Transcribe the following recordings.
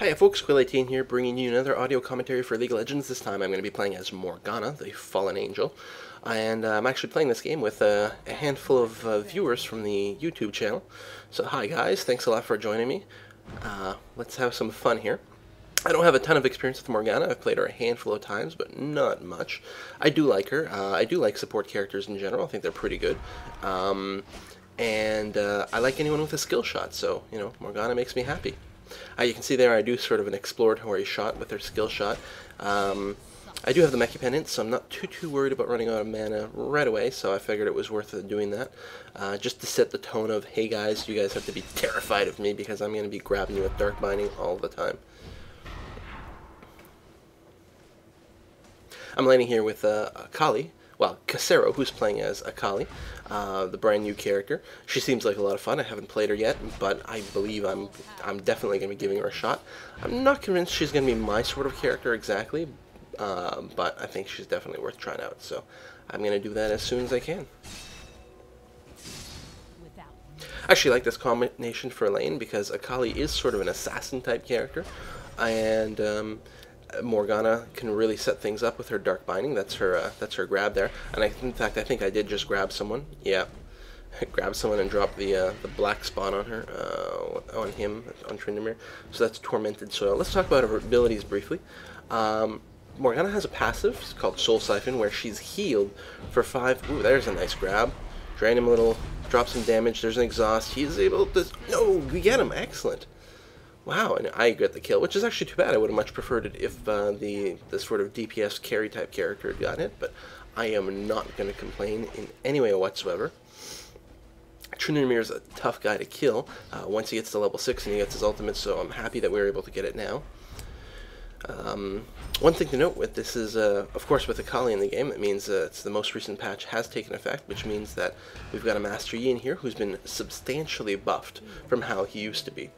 Hi folks, Quill18 here, bringing you another audio commentary for League of Legends. This time I'm going to be playing as Morgana, the Fallen Angel. And I'm actually playing this game with a handful of viewers from the YouTube channel. So hi guys, thanks a lot for joining me. Let's have some fun here. I don't have a ton of experience with Morgana. I've played her a handful of times, but not much. I do like her. I do like support characters in general. I think they're pretty good. I like anyone with a skill shot, so, you know, Morgana makes me happy. You can see there I do sort of an exploratory shot with her skill shot. I do have the Mech pendant, so I'm not too worried about running out of mana right away, so I figured it was worth doing that. Just to set the tone of, hey guys, you guys have to be terrified of me because I'm going to be grabbing you with Dark Binding all the time. I'm landing here with Akali. Well, Casero, who's playing as Akali, the brand new character. She seems like a lot of fun. I haven't played her yet, but I believe I'm definitely going to be giving her a shot. I'm not convinced she's going to be my sort of character exactly, but I think she's definitely worth trying out. So I'm going to do that as soon as I can. I actually like this combination for a lane because Akali is sort of an assassin type character, and Morgana can really set things up with her Dark Binding. That's her grab there. And in fact, I think I did just grab someone. Yeah, grab someone and drop the black spot on her, on him, on Tryndamere. So that's Tormented Soil. Let's talk about her abilities briefly. Morgana has a passive called Soul Siphon where she's healed for 5. Ooh, there's a nice grab. Drain him a little, drop some damage. There's an exhaust. He's able to. No, we get him. Excellent. Wow, and I get the kill, which is actually too bad. I would have much preferred it if the sort of DPS carry type character had gotten it, but I am not going to complain in any way whatsoever. Tryndamere is a tough guy to kill once he gets to level 6 and he gets his ultimate, so I'm happy that we were able to get it now. One thing to note with this is, of course, with Akali in the game, that means it's the most recent patch has taken effect, which means that we've got a Master Yi in here who's been substantially buffed from how he used to be.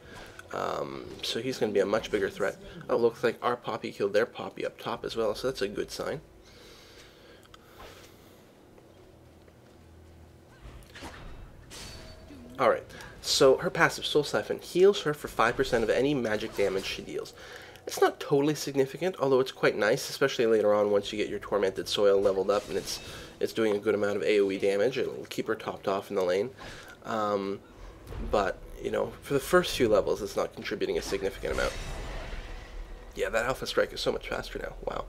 So he's going to be a much bigger threat. Oh, looks like our Poppy killed their Poppy up top as well, so that's a good sign. Alright, so her passive Soul Siphon heals her for 5% of any magic damage she deals. It's not totally significant, although it's quite nice, especially later on once you get your Tormented Soil leveled up and it's doing a good amount of AoE damage. It'll keep her topped off in the lane. But, you know, for the first few levels, it's not contributing a significant amount. Yeah, that Alpha Strike is so much faster now. Wow.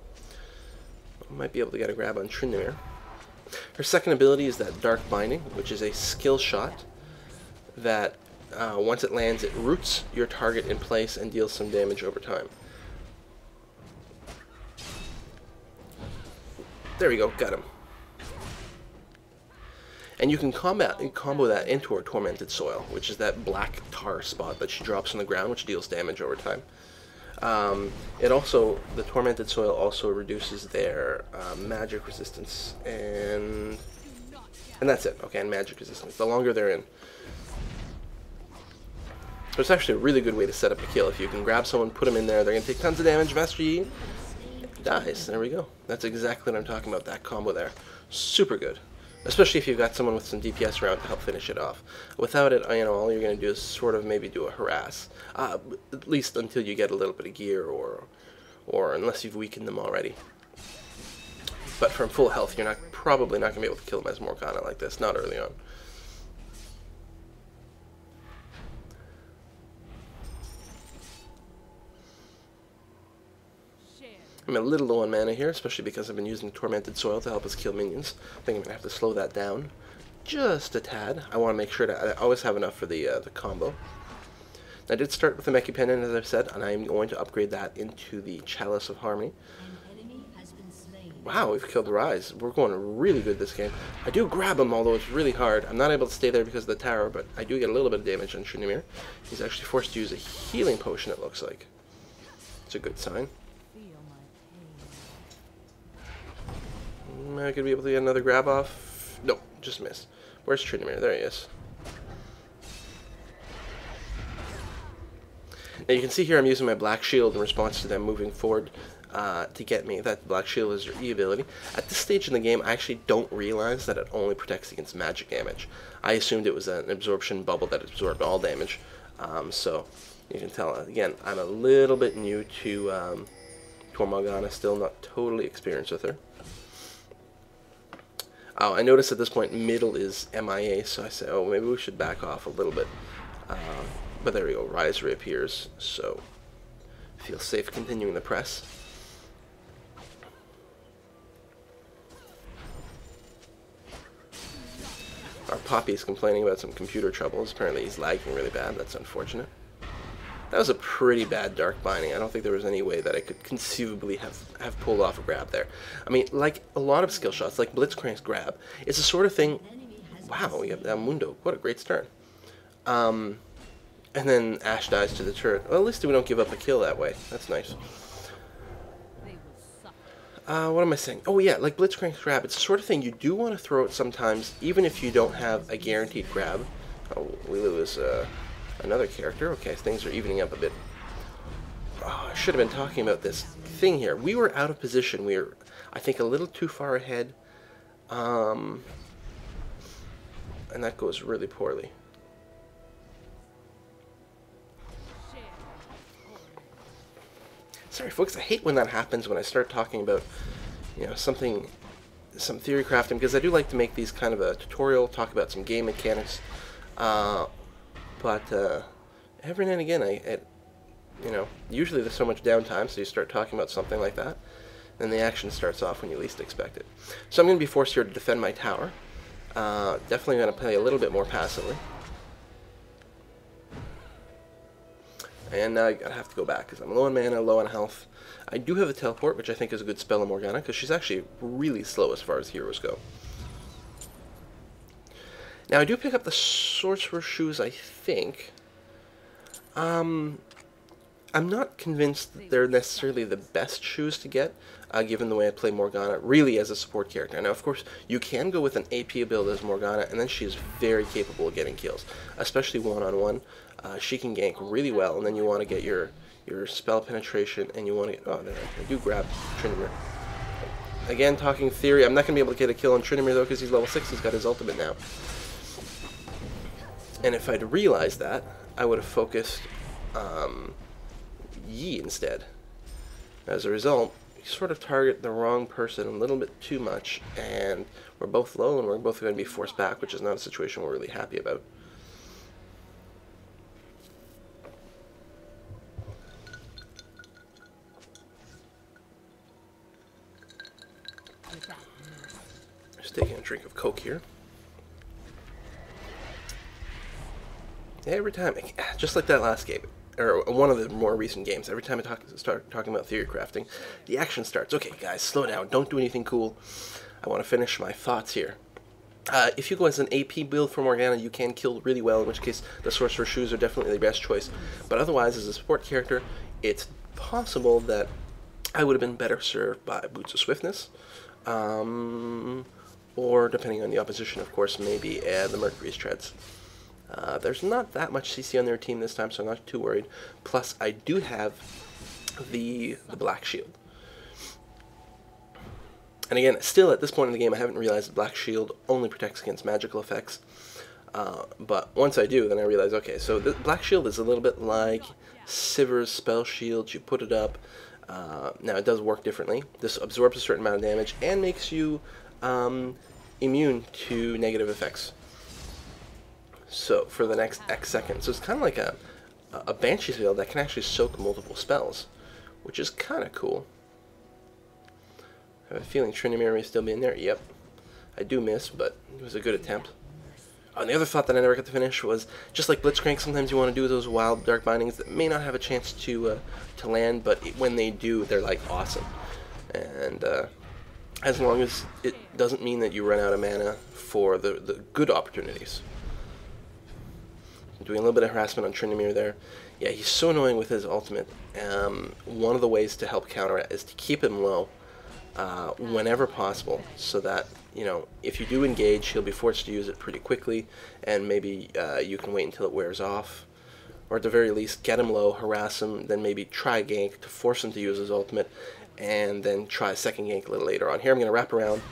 I might be able to get a grab on Tryndamere. Her second ability is that Dark Binding, which is a skill shot that, once it lands, it roots your target in place and deals some damage over time. There we go, got him. And you can combo that into her Tormented Soil, which is that black tar spot that she drops on the ground, which deals damage over time. The Tormented Soil also reduces their magic resistance, and that's it. Okay, and magic resistance. The longer they're in. So it's actually a really good way to set up a kill. If you can grab someone, put them in there, they're going to take tons of damage. Master Yi dies. There we go. That's exactly what I'm talking about, that combo there. Super good. Especially if you've got someone with some DPS around to help finish it off. Without it, you know, all you're going to do is sort of maybe do a harass. At least until you get a little bit of gear, or unless you've weakened them already. But from full health, you're probably not going to be able to kill them as Morgana like this, not early on. I'm a little low on mana here, especially because I've been using Tormented Soil to help us kill minions. I think I'm going to have to slow that down just a tad. I want to make sure that I always have enough for the combo. I did start with the Mech pendant, as I've said, and I'm going to upgrade that into the Chalice of Harmony. Wow, we've killed the Rise. We're going really good this game. I do grab him, although it's really hard. I'm not able to stay there because of the tower, but I do get a little bit of damage on Tryndamere. He's actually forced to use a healing potion, it looks like. It's a good sign. Am I going to be able to get another grab off? Nope, just missed. Where's Tryndamere? There he is. Now you can see here I'm using my Black Shield in response to them moving forward to get me. That Black Shield is your E ability. At this stage in the game, I actually don't realize that it only protects against magic damage. I assumed it was an absorption bubble that absorbed all damage. So You can tell, again, I'm a little bit new to Morgana, still not totally experienced with her. Oh, I noticed at this point middle is MIA, so I say, oh, maybe we should back off a little bit. But there we go, Rise reappears, so feel safe continuing the press. Our Poppy's complaining about some computer troubles. Apparently he's lagging really bad. That's unfortunate. That was a pretty bad Dark Binding. I don't think there was any way that I could conceivably have pulled off a grab there. I mean, like a lot of skill shots, like Blitzcrank's grab, it's the sort of thing... Wow, we have that Mundo. What a great start. And then Ash dies to the turret. Well, at least we don't give up a kill that way. That's nice. What am I saying? Oh yeah, like Blitzcrank's grab, it's the sort of thing you do want to throw it sometimes, even if you don't have a guaranteed grab. Oh, we lose another character. Okay, things are evening up a bit. Oh, I should have been talking about this thing here. We were out of position. We were, I think, a little too far ahead. And that goes really poorly. Sorry, folks, I hate when that happens, when I start talking about, you know, some theory crafting, because I do like to make these kind of a tutorial, talk about some game mechanics, but every now and again, you know, usually there's so much downtime, so you start talking about something like that, and the action starts off when you least expect it. So I'm going to be forced here to defend my tower. Definitely going to play a little bit more passively. And now I have to go back because I'm low on mana, low on health. I do have a teleport, which I think is a good spell on Morgana, because she's actually really slow as far as heroes go. Now I do pick up the Sorcerer's Shoes, I think. I'm not convinced that they're necessarily the best shoes to get, given the way I play Morgana, really as a support character. Now, of course, you can go with an AP build as Morgana, and then she is very capable of getting kills, especially one-on-one. She can gank really well, and then you want to get your spell penetration, and you want to get... Oh, I do grab Tryndamere. Again, talking theory, I'm not going to be able to get a kill on Tryndamere, though, because he's level 6, he's got his ultimate now. And if I'd realized that, I would have focused Yi instead. As a result, you sort of target the wrong person a little bit too much, and we're both low, and we're both going to be forced back, which is not a situation we're really happy about. Just taking a drink of Coke here. Every time, just like that last game, or one of the more recent games, every time I start talking about theory crafting, the action starts. Okay, guys, slow down. Don't do anything cool. I want to finish my thoughts here. If you go as an AP build for Morgana, you can kill really well, in which case the Sorcerer's Shoes are definitely the best choice. But otherwise, as a support character, it's possible that I would have been better served by Boots of Swiftness. Or, depending on the opposition, of course, maybe the Mercury's Treads. There's not that much CC on their team this time, so I'm not too worried. Plus, I do have the Black Shield. And again, still at this point in the game, I haven't realized the Black Shield only protects against magical effects. But once I do, then I realize, okay, so the Black Shield is a little bit like Sivir's Spell Shield. You put it up. Now, it does work differently. This absorbs a certain amount of damage and makes you immune to negative effects. So, for the next X seconds. So it's kind of like a Banshee field that can actually soak multiple spells, which is kind of cool. I have a feeling Tryndamere may still be in there. Yep. I do miss, but it was a good attempt. Oh, and the other thought that I never got to finish was, just like Blitzcrank, sometimes you want to do those wild Dark Bindings that may not have a chance to land, but when they do, they're like awesome. And as long as it doesn't mean that you run out of mana for the good opportunities. Doing a little bit of harassment on Tryndamere there. Yeah, he's so annoying with his ultimate. One of the ways to help counter it is to keep him low whenever possible, so that, you know, if you do engage, he'll be forced to use it pretty quickly, and maybe you can wait until it wears off. Or at the very least, get him low, harass him, then maybe try gank to force him to use his ultimate, and then try a second gank a little later on. Here I'm going to wrap around.